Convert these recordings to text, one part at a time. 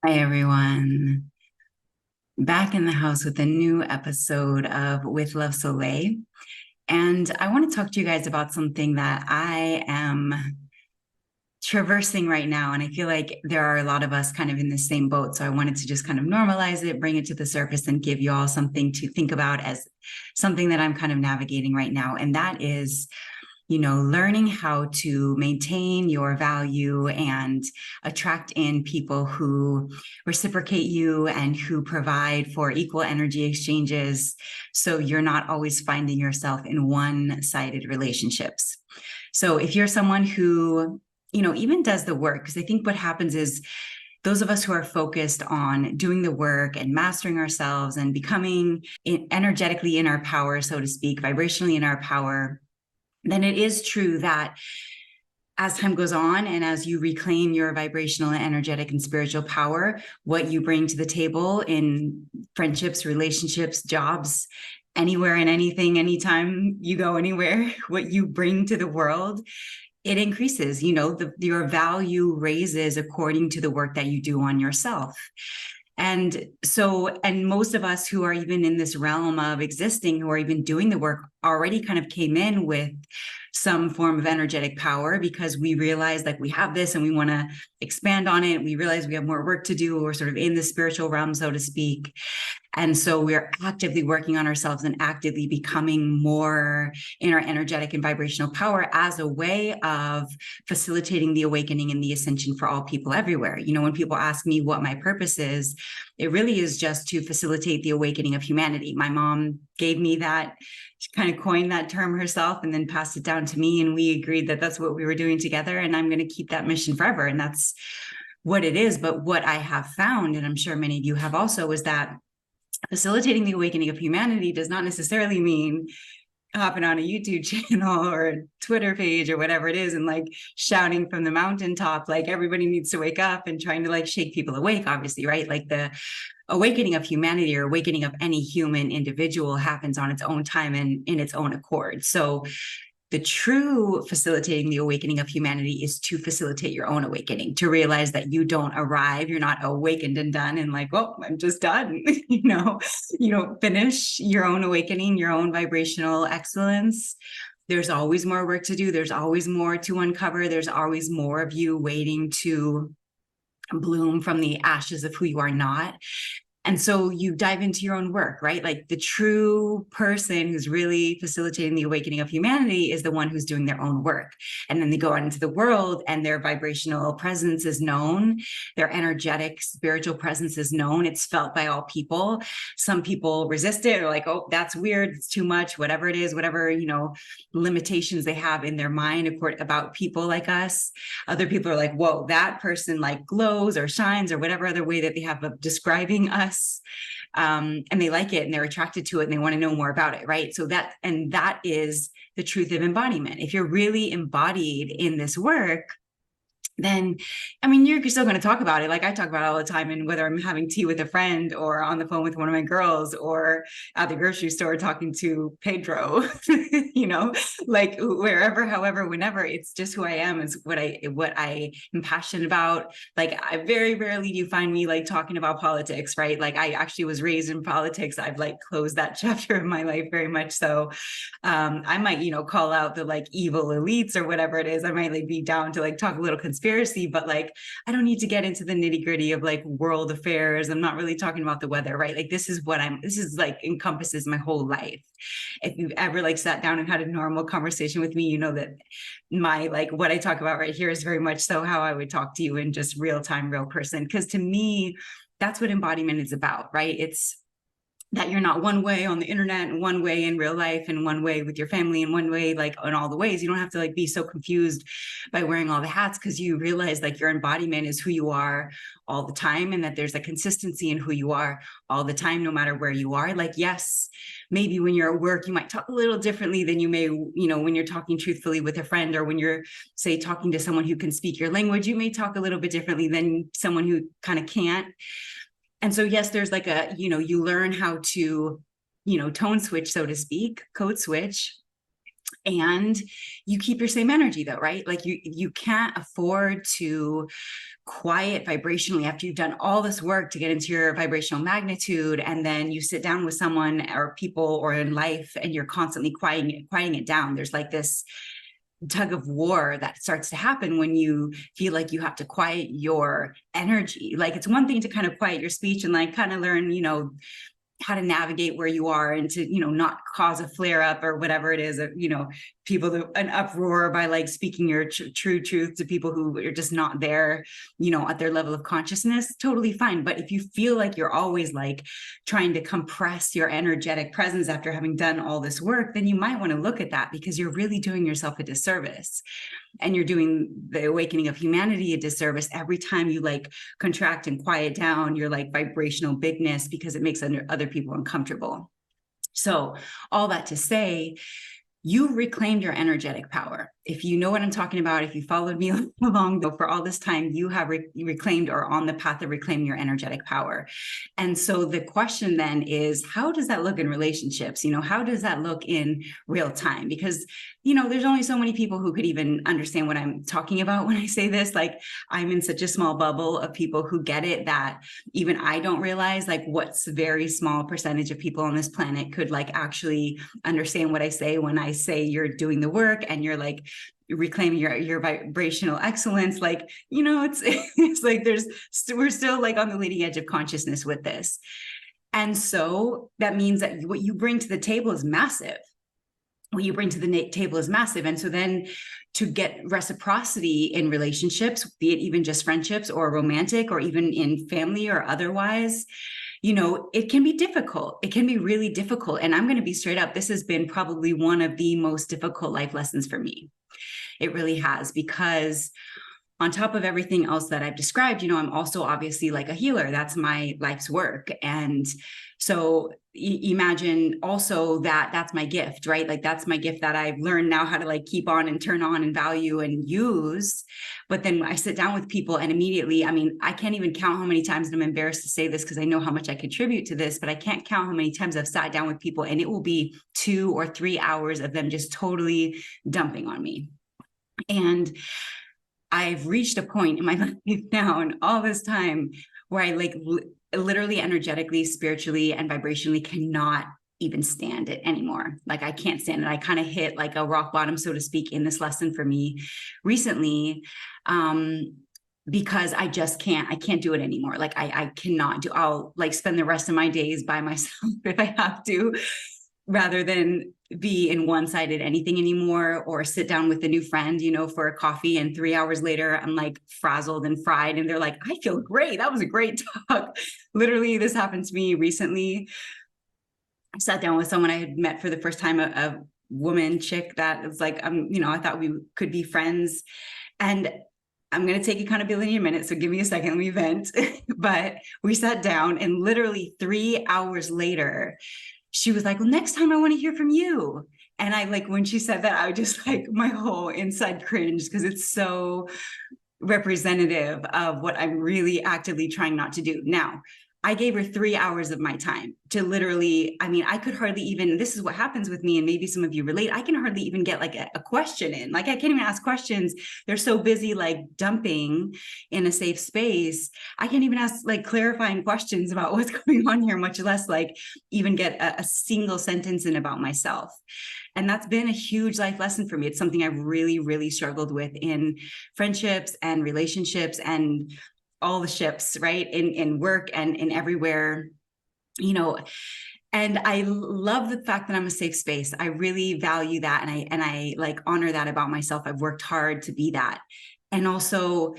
Hi, everyone. Back in the house with a new episode of With Love Soleil. And I want to talk to you guys about something that I am traversing right now. And I feel like there are a lot of us kind of in the same boat. So I wanted to just kind of normalize it, bring it to the surface, and give you all something to think about as something that I'm kind of navigating right now. And that is learning how to maintain your value and attract in people who reciprocate you and who provide for equal energy exchanges. So you're not always finding yourself in one-sided relationships. So if you're someone who, even does the work, because I think what happens is those of us who are focused on doing the work and mastering ourselves and becoming energetically in our power, so to speak, vibrationally in our power, then it is true that as time goes on and as you reclaim your vibrational and energetic and spiritual power, what you bring to the table in friendships, relationships, jobs, anywhere and anything, anytime you go anywhere, what you bring to the world, it increases. Your value raises according to the work that you do on yourself. And most of us who are even in this realm of existing, who are even doing the work, already kind of came in with some form of energetic power because we realize like we have this and we want to expand on it. We realize we have more work to do. We're sort of in the spiritual realm, so to speak. And so we're actively working on ourselves and actively becoming more in our energetic and vibrational power as a way of facilitating the awakening and the ascension for all people everywhere. When people ask me what my purpose is, it really is just to facilitate the awakening of humanity. My mom gave me that, she kind of coined that term herself and then passed it down to me. And we agreed that that's what we were doing together. And I'm going to keep that mission forever. And that's what it is. But what I have found, and I'm sure many of you have also, is that facilitating the awakening of humanity does not necessarily mean hopping on a YouTube channel or a Twitter page or whatever it is and like shouting from the mountaintop, like everybody needs to wake up and trying to like shake people awake, obviously, right? Like the awakening of humanity or awakening of any human individual happens on its own time and in its own accord. So the true facilitating the awakening of humanity is to facilitate your own awakening, to realize that you don't arrive, you're not awakened and done and like, oh, I'm just done. You don't finish your own awakening, your own vibrational excellence. There's always more work to do. There's always more to uncover. There's always more of you waiting to bloom from the ashes of who you are not. And so you dive into your own work, right? Like the true person who's really facilitating the awakening of humanity is the one who's doing their own work. And then they go out into the world and their vibrational presence is known. Their energetic spiritual presence is known. It's felt by all people. Some people resist it. They're like, oh, that's weird. It's too much, whatever it is, whatever, limitations they have in their mind about people like us. Other people are like, whoa, that person like glows or shines or whatever other way that they have of describing us. And they like it and they're attracted to it and they want to know more about it, right? So that is the truth of embodiment. If you're really embodied in this work, then, I mean, you're still going to talk about it. Like I talk about it all the time. And whether I'm having tea with a friend or on the phone with one of my girls or at the grocery store talking to Pedro, like wherever, however, whenever, it's just who I am, is what I am passionate about. Like I very rarely do you find me like talking about politics, right? Like I actually was raised in politics. I've like closed that chapter of my life very much. So I might, call out the like evil elites or whatever it is. I might like be down to like talk a little conspiracy, but like I don't need to get into the nitty gritty of like world affairs. I'm not really talking about the weather, right? Like this is like encompasses my whole life. If you've ever like sat down and had a normal conversation with me, you know that my like what I talk about right here is very much so how I would talk to you in just real time, real person. Because to me, that's what embodiment is about, right? It's that you're not one way on the internet and one way in real life and one way with your family and one way like in all the ways. You don't have to like be so confused by wearing all the hats, because you realize like your embodiment is who you are all the time, and that there's a consistency in who you are all the time, no matter where you are. Like, yes, maybe when you're at work, you might talk a little differently than you may, when you're talking truthfully with a friend, or when you're, say, talking to someone who can speak your language, you may talk a little bit differently than someone who kind of can't. And so, yes, there's like you learn how to, tone switch, so to speak, code switch, And you keep your same energy though, right? Like you can't afford to quiet vibrationally after you've done all this work to get into your vibrational magnitude, and then you sit down with someone or people or in life and you're constantly quieting it down. There's like this tug of war that starts to happen when you feel like you have to quiet your energy. Like it's one thing to kind of quiet your speech and like kind of learn, how to navigate where you are and to, not cause a flare up or whatever it is, people, an uproar by like speaking your true truth to people who are just not there, at their level of consciousness, totally fine. But if you feel like you're always like trying to compress your energetic presence after having done all this work, then you might want to look at that, because you're really doing yourself a disservice. And you're doing the awakening of humanity a disservice every time you like contract and quiet down your like vibrational bigness, because it makes other people uncomfortable. So all that to say, you reclaimed your energetic power. If you know what I'm talking about, if you followed me along for all this time, you have reclaimed or on the path of reclaiming your energetic power. And so the question then is, how does that look in relationships? How does that look in real time? Because, there's only so many people who could even understand what I'm talking about when I say this. Like, I'm in such a small bubble of people who get it that even I don't realize like what's a very small percentage of people on this planet could like actually understand what I say when I say you're doing the work and you're like reclaiming your vibrational excellence. Like, it's like we're still like on the leading edge of consciousness with this. And so that means that what you bring to the table is massive. And so then to get reciprocity in relationships, be it even just friendships or romantic or even in family or otherwise, it can be difficult. It can be really difficult. And I'm going to be straight up. This has been probably one of the most difficult life lessons for me. It really has, because on top of everything else that I've described, I'm also obviously like a healer. That's my life's work. And so imagine also that that's my gift, right? Like that's my gift that I've learned now how to like keep on and turn on and value and use. But then I sit down with people and immediately, I can't even count how many times, and I'm embarrassed to say this because I know how much I contribute to this, but I can't count how many times I've sat down with people and it will be 2 or 3 hours of them just totally dumping on me. And I've reached a point in my life now and all this time where I like literally energetically, spiritually, and vibrationally cannot even stand it anymore. Like I can't stand it. I kind of hit like a rock bottom, so to speak, in this lesson for me recently, because I can't do it anymore. Like I cannot do, I'll like spend the rest of my days by myself if I have to, rather than be in one-sided anything anymore, or sit down with a new friend, for a coffee. And 3 hours later, I'm like frazzled and fried. And they're like, I feel great. That was a great talk. Literally, this happened to me recently. I sat down with someone I had met for the first time, a woman chick that was like, I thought we could be friends. And I'm going to take accountability in a minute. So give me a second, let me vent. But we sat down and literally 3 hours later, she was like, well, next time I want to hear from you. And I like, when she said that, I just like my whole inside cringed, because it's so representative of what I'm really actively trying not to do. Now, I gave her 3 hours of my time to literally, I could hardly even, this is what happens with me, and maybe some of you relate, I can hardly even get like a question in. Like I can't even ask questions. They're so busy like dumping in a safe space. I can't even ask like clarifying questions about what's going on here, much less like even get a single sentence in about myself. And that's been a huge life lesson for me. It's something I've really, really struggled with in friendships and relationships and all the ships, right? In work and in everywhere, and I love the fact that I'm a safe space. I really value that. And I like honor that about myself. I've worked hard to be that. And also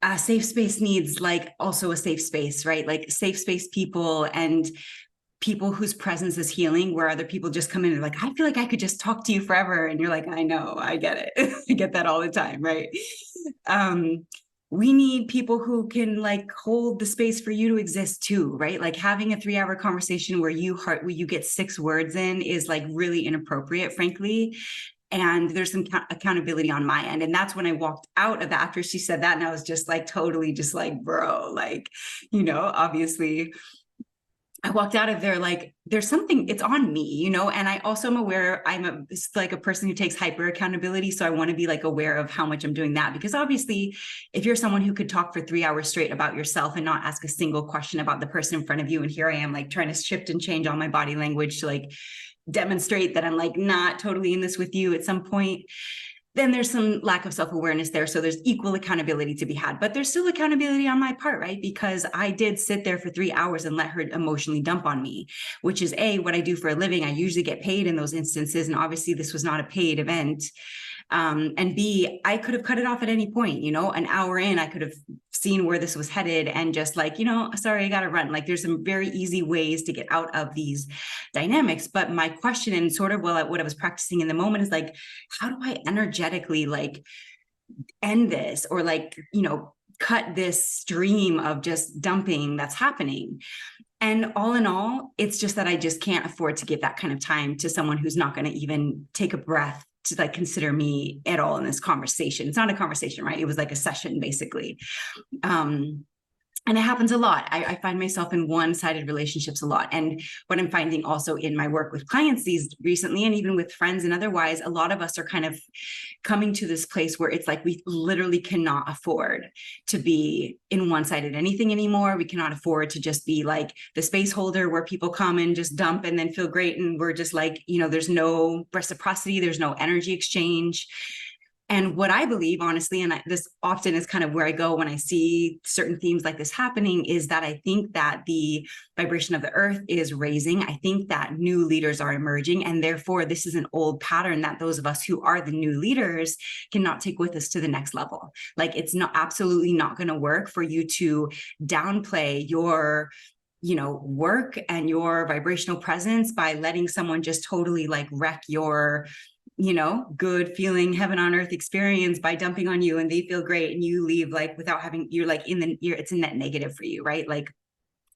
a safe space needs like also a safe space, right? Like safe space people and people whose presence is healing, where other people just come in and like, I feel like I could just talk to you forever. And you're like, I know, I get it. I get that all the time, right? We need people who can like hold the space for you to exist too, right? Like having a 3-hour conversation where you get 6 words in is like really inappropriate, frankly. And there's some accountability on my end. And that's when I walked out of that after she said that. And I was just like, totally just like, bro, like, obviously I walked out of there like there's something, it's on me, you know, and I also am aware it's like a person who takes hyper accountability. So I want to be like aware of how much I'm doing that, because obviously if you're someone who could talk for 3 hours straight about yourself and not ask a single question about the person in front of you, and here I am like trying to shift and change all my body language to like demonstrate that I'm like not totally in this with you at some point, then there's some lack of self-awareness there. So there's equal accountability to be had, but there's still accountability on my part, right? Because I did sit there for 3 hours and let her emotionally dump on me, which is what I do for a living. I usually get paid in those instances. And obviously this was not a paid event. And B, I could have cut it off at any point, you know, an hour in, I could have seen where this was headed and just like, you know, sorry, I got to run. Like there's some very easy ways to get out of these dynamics. But my question, and sort of what I was practicing in the moment, is like, how do I energetically like end this, or like, you know, cut this stream of just dumping that's happening? And all in all, it's just that I just can't afford to give that kind of time to someone who's not going to even take a breath to like consider me at all in this conversation. It's not a conversation, right? It was like a session basically. And it happens a lot. I find myself in one-sided relationships a lot. And what I'm finding also in my work with clients these recently, and even with friends and otherwise, a lot of us are kind of coming to this place where it's like we literally cannot afford to be in one-sided anything anymore. We cannot afford to just be like the space holder where people come and just dump and then feel great. And we're just like, you know, there's no reciprocity, there's no energy exchange. And what I believe, honestly, and this often is kind of where I go when I see certain themes like this happening, is that I think that the vibration of the earth is raising. I think that new leaders are emerging. And therefore, this is an old pattern that those of us who are the new leaders cannot take with us to the next level. Like it's not absolutely not going to work for you to downplay your work and your vibrational presence by letting someone just totally like wreck your good feeling heaven on earth experience by dumping on you, and they feel great and you leave like without having, it's a net negative for you, right? Like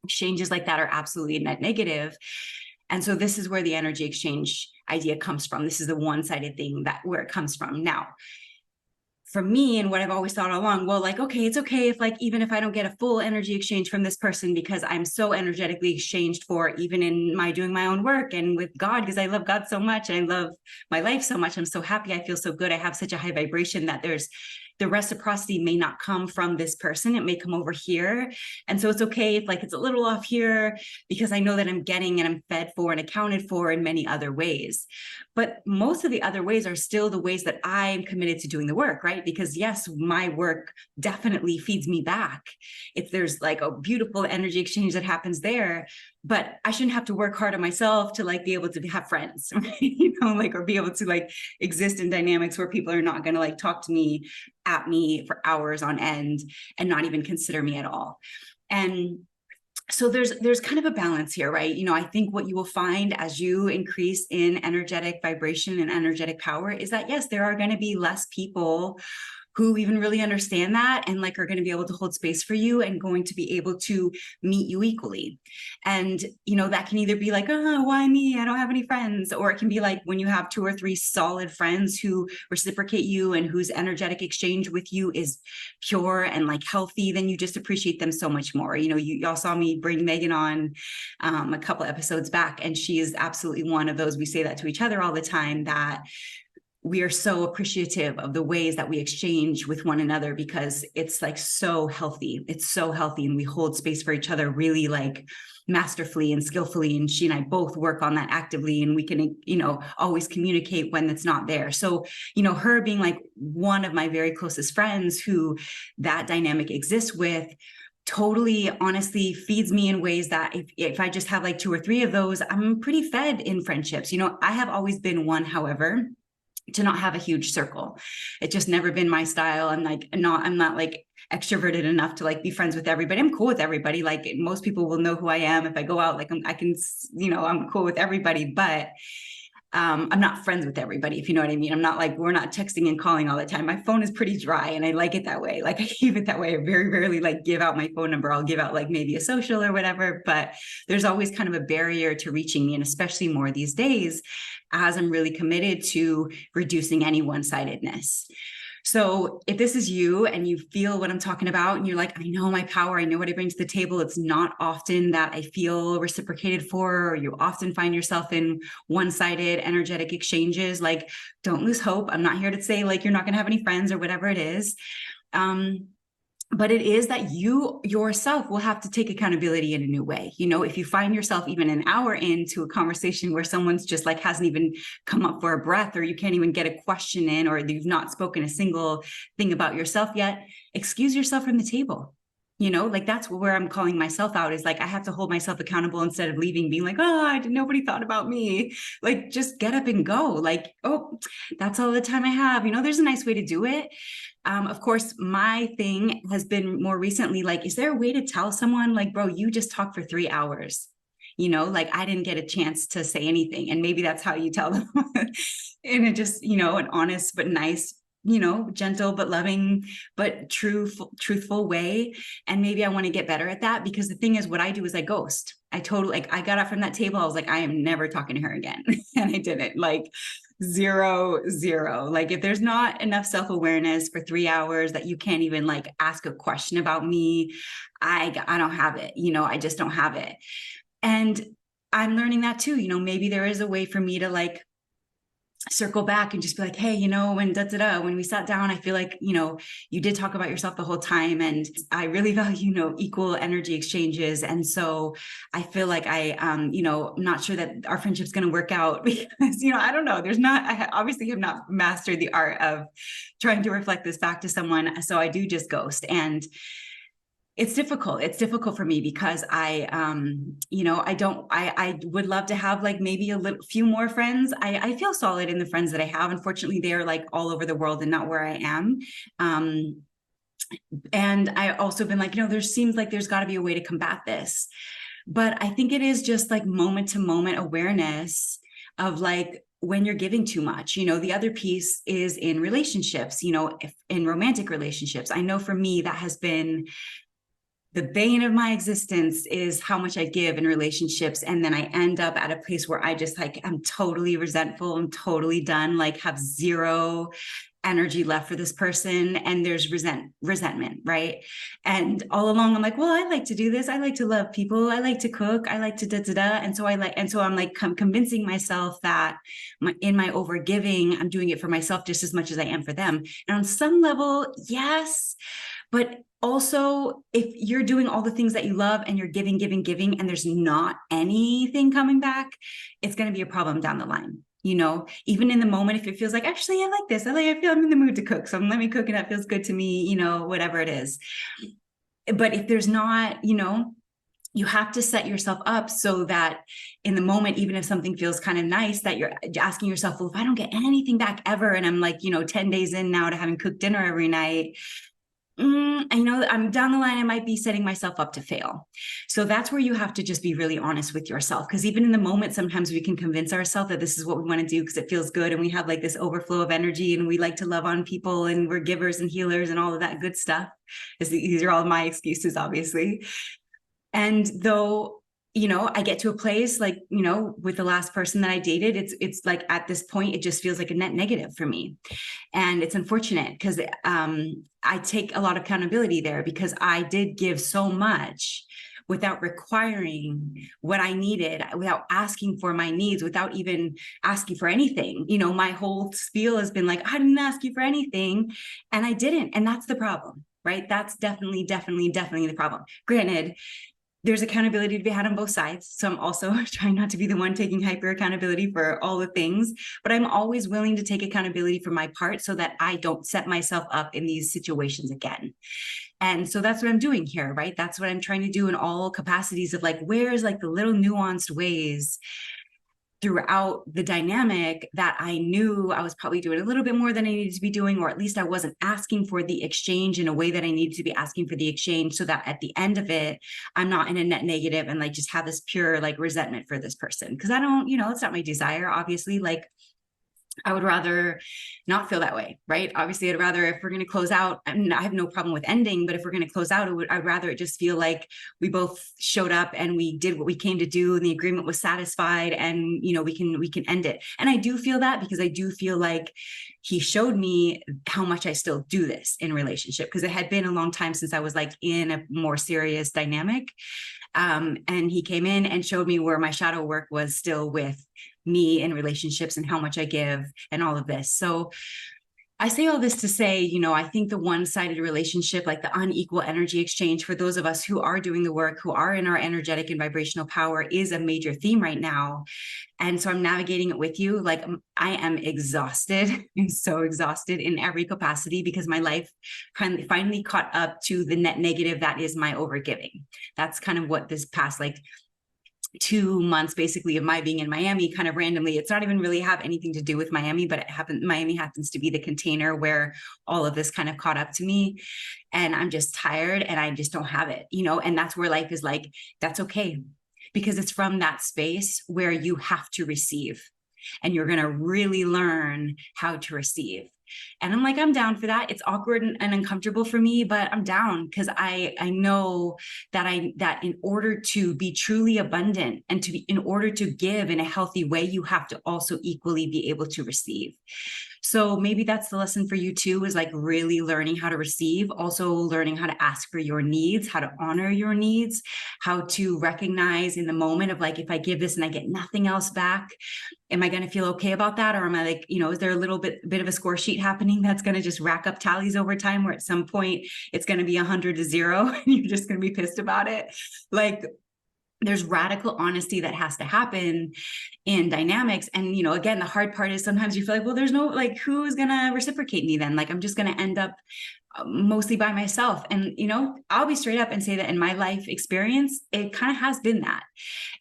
exchanges like that are absolutely a net negative. And so this is where the energy exchange idea comes from. This is the one-sided thing where it comes from. Now, for me, and what I've always thought all along, well, like, okay, it's okay if like, even if I don't get a full energy exchange from this person, because I'm so energetically exchanged for, even in doing my own work and with God, because I love God so much. And I love my life so much. I'm so happy. I feel so good. I have such a high vibration that the reciprocity may not come from this person. It may come over here. And so it's okay if like it's a little off here, because I know that I'm getting and I'm fed for and accounted for in many other ways. But most of the other ways are still the ways that I'm committed to doing the work, right? Because yes, my work definitely feeds me back. If there's like a beautiful energy exchange that happens there, but I shouldn't have to work hard on myself to like be able to have friends, right? Or be able to like exist in dynamics where people are not going to like talk to me at me for hours on end and not even consider me at all. And so there's kind of a balance here, right? I think what you will find as you increase in energetic vibration and energetic power is that, yes, there are going to be less people who even really understand that and like are going to be able to hold space for you and going to be able to meet you equally. And that can either be like, oh, why me? I don't have any friends. Or it can be like when you have 2 or 3 solid friends who reciprocate you and whose energetic exchange with you is pure and like healthy, then you just appreciate them so much more. Y'all saw me bring Megan on a couple episodes back, and she is absolutely one of those. We say that to each other all the time, that we are so appreciative of the ways that we exchange with one another, because it's like so healthy. It's so healthy. And we hold space for each other really like masterfully and skillfully. And she and I both work on that actively, and we can, always communicate when it's not there. So, her being like one of my very closest friends who that dynamic exists with, totally honestly feeds me in ways that if I just have like 2 or 3 of those, I'm pretty fed in friendships. I have always been one, however, to not have a huge circle. It's just never been my style. I'm not like extroverted enough to like be friends with everybody. I'm cool with everybody. Like most people will know who I am. If I go out, like I'm cool with everybody, but I'm not friends with everybody, if you know what I mean. I'm not like, we're not texting and calling all the time. My phone is pretty dry and I like it that way. Like I keep it that way. I very rarely like give out my phone number. I'll give out like maybe a social or whatever, but there's always kind of a barrier to reaching me. And especially more these days, as I'm really committed to reducing any one-sidedness. So if this is you and you feel what I'm talking about and you're like, I know my power, I know what I bring to the table, it's not often that I feel reciprocated for, or you often find yourself in one-sided energetic exchanges, like, don't lose hope. I'm not here to say like you're not going to have any friends or whatever it is. But it is that you yourself will have to take accountability in a new way. You know, if you find yourself even an hour into a conversation where someone's just like hasn't even come up for a breath, or you can't even get a question in, or you've not spoken a single thing about yourself yet, excuse yourself from the table. You know, like that's where I'm calling myself out, is like I have to hold myself accountable instead of leaving being like, oh, nobody thought about me. Like, just get up and go. Like, oh, that's all the time I have. You know, there's a nice way to do it. Of course, my thing has been more recently, like, is there a way to tell someone like, bro, you just talked for 3 hours? You know, like I didn't get a chance to say anything. And maybe that's how you tell them in a just, you know, an honest but nice, you know, gentle but loving but truthful way. And maybe I want to get better at that, because the thing is, what I do is I ghost. I totally, like, I got up from that table, I was like, I am never talking to her again. And I didn't. Like, zero. Like, if there's not enough self-awareness for 3 hours that you can't even like ask a question about me, I don't have it. You know, I just don't have it. And I'm learning that too. You know, maybe there is a way for me to like circle back and just be like, hey, you know, when when we sat down, I feel like, you know, you did talk about yourself the whole time, and I really value, you know, equal energy exchanges. And so I feel like you know, I'm not sure that our friendship's going to work out because, you know, I don't know. I obviously have not mastered the art of trying to reflect this back to someone. So I do just ghost. And it's difficult for me because you know, I would love to have like maybe a few more friends. I feel solid in the friends that I have. Unfortunately, they are like all over the world and not where I am. And I also been like, you know, there seems like there's got to be a way to combat this. But I think it is just like moment to moment awareness of like, when you're giving too much. You know, the other piece is in relationships, you know, in romantic relationships. I know for me, that has been the bane of my existence, is how much I give in relationships. And then I end up at a place where I just like, I'm totally resentful. I'm totally done, like have zero energy left for this person. And there's resentment, right? And all along, I'm like, well, I like to do this. I like to love people. I like to cook. I like to da-da-da. And so I'm like convincing myself that in my overgiving, I'm doing it for myself just as much as I am for them. And on some level, yes. But also, if you're doing all the things that you love and you're giving, and there's not anything coming back, it's going to be a problem down the line. You know, even in the moment, if it feels like, actually, I like this, I feel I'm in the mood to cook, so let me cook and that feels good to me, you know, whatever it is. But if there's not, you know, you have to set yourself up so that in the moment, even if something feels kind of nice, that you're asking yourself, well, if I don't get anything back ever, and I'm like, you know, 10 days in now to having cooked dinner every night, I know I'm down the line, I might be setting myself up to fail. So that's where you have to just be really honest with yourself. Because even in the moment, sometimes we can convince ourselves that this is what we want to do because it feels good. And we have like this overflow of energy and we like to love on people and we're givers and healers and all of that good stuff. These are all my excuses, obviously. And though, you know, I get to a place like, you know, with the last person that I dated, it's like at this point, it just feels like a net negative for me. And it's unfortunate because I take a lot of accountability there because I did give so much without requiring what I needed, without asking for my needs, without even asking for anything. You know, my whole spiel has been like, I didn't ask you for anything. And I didn't. And that's the problem, right? That's definitely the problem. Granted, there's accountability to be had on both sides. So I'm also trying not to be the one taking hyper accountability for all the things, but I'm always willing to take accountability for my part so that I don't set myself up in these situations again. And so that's what I'm doing here, right? That's what I'm trying to do in all capacities of like, where's like the little nuanced ways throughout the dynamic that I knew I was probably doing a little bit more than I needed to be doing, or at least I wasn't asking for the exchange in a way that I needed to be asking for the exchange, so that at the end of it, I'm not in a net negative and like just have this pure like resentment for this person. Because I don't, you know, it's not my desire, obviously. Like, I would rather not feel that way, right? Obviously, I'd rather, if we're going to close out, I mean, I have no problem with ending, but if we're going to close out, I'd rather it just feel like we both showed up and we did what we came to do, and the agreement was satisfied, and we can end it. And I do feel that, because I do feel like he showed me how much I still do this in relationship, because it had been a long time since I was like in a more serious dynamic. And he came in and showed me where my shadow work was still with me in relationships and how much I give and all of this. So I say all this to say, I think the one-sided relationship, like the unequal energy exchange, for those of us who are doing the work, who are in our energetic and vibrational power, is a major theme right now. And so I'm navigating it with you. Like, I am exhausted. I'm so exhausted in every capacity, because my life finally caught up to the net negative that is my overgiving. That's kind of what this past 2 months basically of my being in Miami, kind of randomly, it's not even really have anything to do with Miami, but Miami happens to be the container where all of this kind of caught up to me. And I'm just tired and I just don't have it, and that's where life is like, that's okay. Because it's from that space where you have to receive, and you're going to really learn how to receive. And I'm like, I'm down for that. It's awkward and uncomfortable for me, but I'm down, because I know that in order to be truly abundant and in order to give in a healthy way, you have to also equally be able to receive. So maybe that's the lesson for you too, is like really learning how to receive, also learning how to ask for your needs, how to honor your needs, how to recognize in the moment of like, if I give this and I get nothing else back, am I going to feel okay about that? Or am I like, is there a little bit of a score sheet happening that's going to just rack up tallies over time, where at some point it's going to be 100 to 0 and you're just going to be pissed about it? Like, there's radical honesty that has to happen in dynamics. And, again, the hard part is sometimes you feel like, well, there's no, like, who's going to reciprocate me then? Like, I'm just going to end up mostly by myself. And, I'll be straight up and say that in my life experience, it kind of has been that.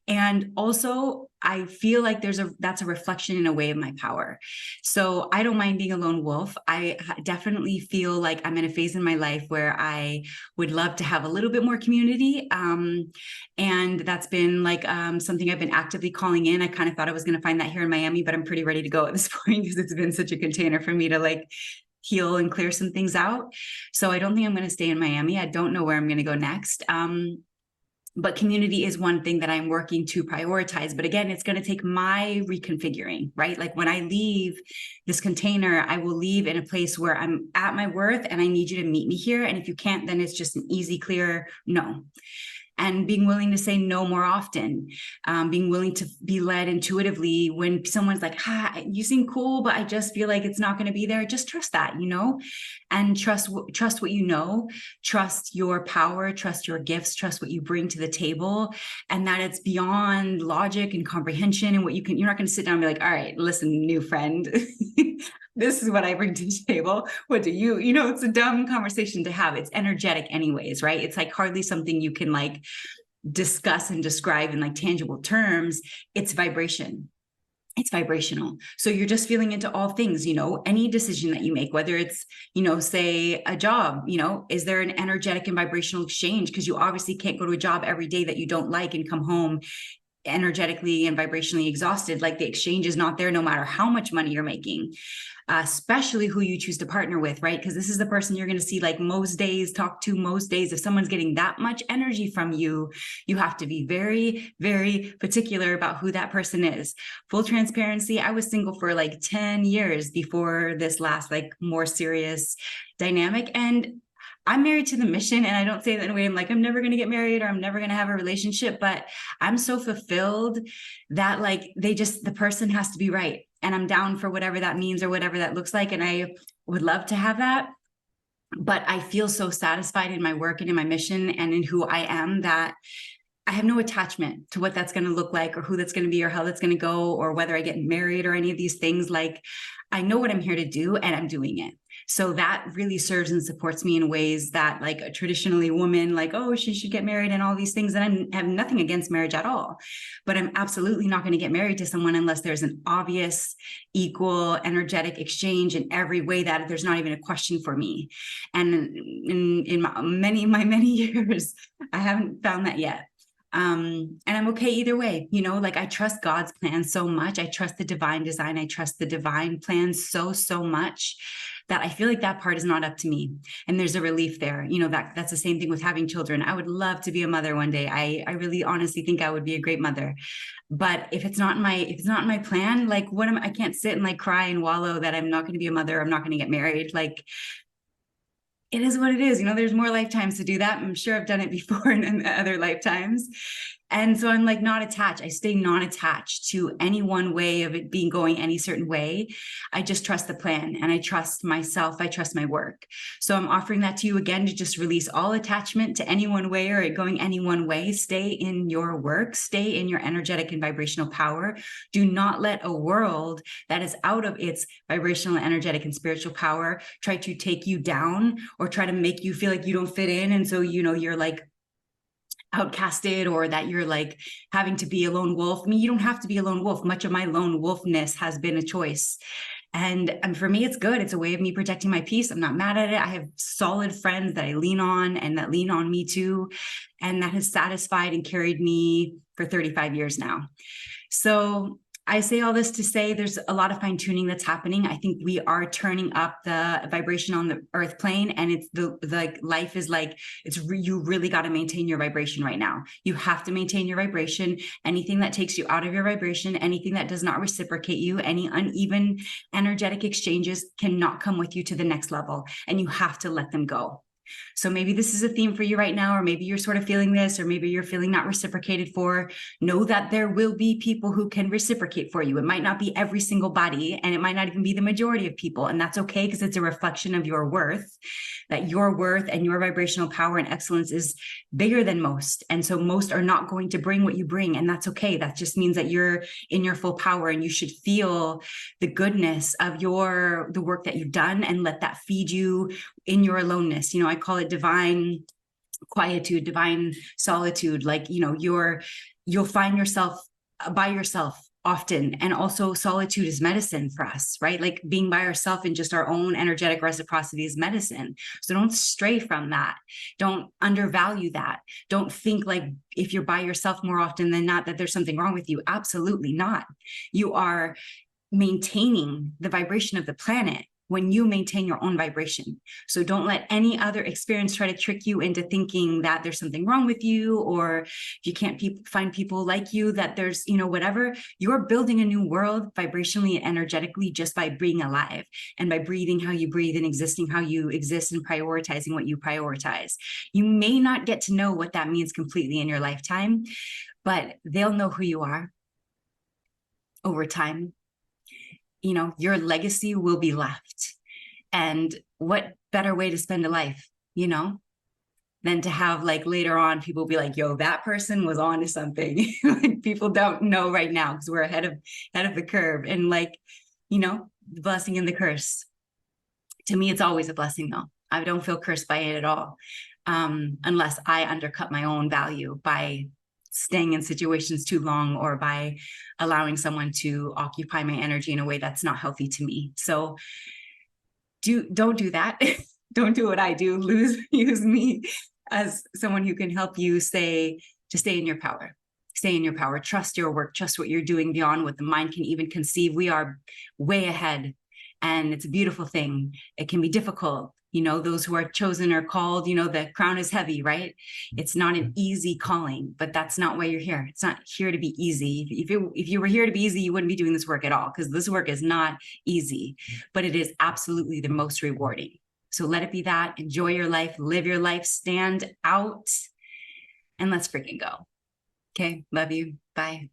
And also, I feel like that's a reflection in a way of my power. So I don't mind being a lone wolf. I definitely feel like I'm in a phase in my life where I would love to have a little bit more community. And that's been like something I've been actively calling in. I kind of thought I was going to find that here in Miami, but I'm pretty ready to go at this point, because it's been such a container for me to like heal and clear some things out. So I don't think I'm going to stay in Miami. I don't know where I'm going to go next. But community is one thing that I'm working to prioritize. But again, it's going to take my reconfiguring, right? Like, when I leave this container, I will leave in a place where I'm at my worth, and I need you to meet me here. And if you can't, then it's just an easy, clear no. And being willing to say no more often, being willing to be led intuitively when someone's like, you seem cool, but I just feel like it's not going to be there. Just trust that, and trust what you know, trust your power, trust your gifts, trust what you bring to the table, and that it's beyond logic and comprehension, and you're not going to sit down and be like, all right, listen, new friend, this is what I bring to the table. What do you, it's a dumb conversation to have. It's energetic anyways, right? It's like hardly something you can like discuss and describe in like tangible terms. It's vibration. It's vibrational. So you're just feeling into all things, any decision that you make, whether it's, say a job, is there an energetic and vibrational exchange? Because you obviously can't go to a job every day that you don't like and come home energetically and vibrationally exhausted. Like, the exchange is not there no matter how much money you're making, especially who you choose to partner with, right? Because this is the person you're going to see like most days, talk to most days. If someone's getting that much energy from you, you have to be very, very particular about who that person is. Full transparency, I was single for like 10 years before this last like more serious dynamic. And I'm married to the mission. And I don't say that in a way I'm like, I'm never going to get married or I'm never going to have a relationship, but I'm so fulfilled that like the person has to be right. And I'm down for whatever that means or whatever that looks like. And I would love to have that. But I feel so satisfied in my work and in my mission and in who I am that I have no attachment to what that's going to look like or who that's going to be or how that's going to go or whether I get married or any of these things. Like, I know what I'm here to do and I'm doing it. So that really serves and supports me in ways that like a traditionally woman, like, oh, she should get married and all these things. And I have nothing against marriage at all, but I'm absolutely not going to get married to someone unless there's an obvious, equal, energetic exchange in every way that there's not even a question for me. And in my many years, I haven't found that yet. And I'm okay either way, you know, like I trust God's plan so much. I trust the divine design. I trust the divine plan so much that I feel like that part is not up to me. And there's a relief there. You know, that's the same thing with having children. I would love to be a mother one day. I really honestly think I would be a great mother. But if it's not in my plan, like I can't sit and like cry and wallow that I'm not going to be a mother. I'm not going to get married. Like, it is what it is. You know, there's more lifetimes to do that. I'm sure I've done it before in other lifetimes. And so I'm like not attached. I stay non-attached to any one way of it being going any certain way. I just trust the plan and I trust myself. I trust my work. So I'm offering that to you again to just release all attachment to any one way or it going any one way. Stay in your work, stay in your energetic and vibrational power. Do not let a world that is out of its vibrational, energetic, and spiritual power try to take you down or try to make you feel like you don't fit in. And so, you know, you're like outcasted or that you're like having to be a lone wolf. I mean, you don't have to be a lone wolf. Much of my lone wolfness has been a choice. And for me, it's good. It's a way of me protecting my peace. I'm not mad at it. I have solid friends that I lean on and that lean on me too. And that has satisfied and carried me for 35 years now. So I say all this to say there's a lot of fine tuning that's happening. I think we are turning up the vibration on the earth plane, and it's like life is like you really got to maintain your vibration right now. You have to maintain your vibration. Anything that takes you out of your vibration, anything that does not reciprocate you, any uneven energetic exchanges cannot come with you to the next level, and you have to let them go. So maybe this is a theme for you right now, or maybe you're sort of feeling this, or maybe you're feeling not reciprocated for. Know that there will be people who can reciprocate for you. It might not be every single body, and it might not even be the majority of people. And that's okay, because it's a reflection of your worth, that your worth and your vibrational power and excellence is bigger than most. And so most are not going to bring what you bring. And that's okay. That just means that you're in your full power, and you should feel the goodness of the work that you've done, and let that feed you in your aloneness. You know, I call it divine quietude, divine solitude. Like, you know, you'll find yourself by yourself often. And also solitude is medicine for us, right? Like being by ourselves in just our own energetic reciprocity is medicine. So don't stray from that. Don't undervalue that. Don't think like if you're by yourself more often than not, that there's something wrong with you. Absolutely not. You are maintaining the vibration of the planet when you maintain your own vibration. So don't let any other experience try to trick you into thinking that there's something wrong with you, or if you can't find people like you, that there's, you know, whatever. You're building a new world vibrationally and energetically just by being alive and by breathing how you breathe and existing how you exist and prioritizing what you prioritize. You may not get to know what that means completely in your lifetime, but they'll know who you are over time. You know, your legacy will be left. And what better way to spend a life, you know, than to have like later on people be like, yo, that person was on to something. Like, people don't know right now because we're ahead of the curve. And like, you know, the blessing and the curse. To me, it's always a blessing though. I don't feel cursed by it at all. Unless I undercut my own value by staying in situations too long, or by allowing someone to occupy my energy in a way that's not healthy to me. So don't do that. Don't do what I do. Use me as someone who can help you to stay in your power. Stay in your power. Trust your work. Trust what you're doing beyond what the mind can even conceive. We are way ahead, and it's a beautiful thing. It can be difficult. You know, those who are chosen are called, you know, the crown is heavy, right? It's not an easy calling, but that's not why you're here. It's not here to be easy. If you were here to be easy, you wouldn't be doing this work at all, because this work is not easy, but it is absolutely the most rewarding. So let it be that. Enjoy your life, live your life, stand out, and let's freaking go. Okay. Love you. Bye.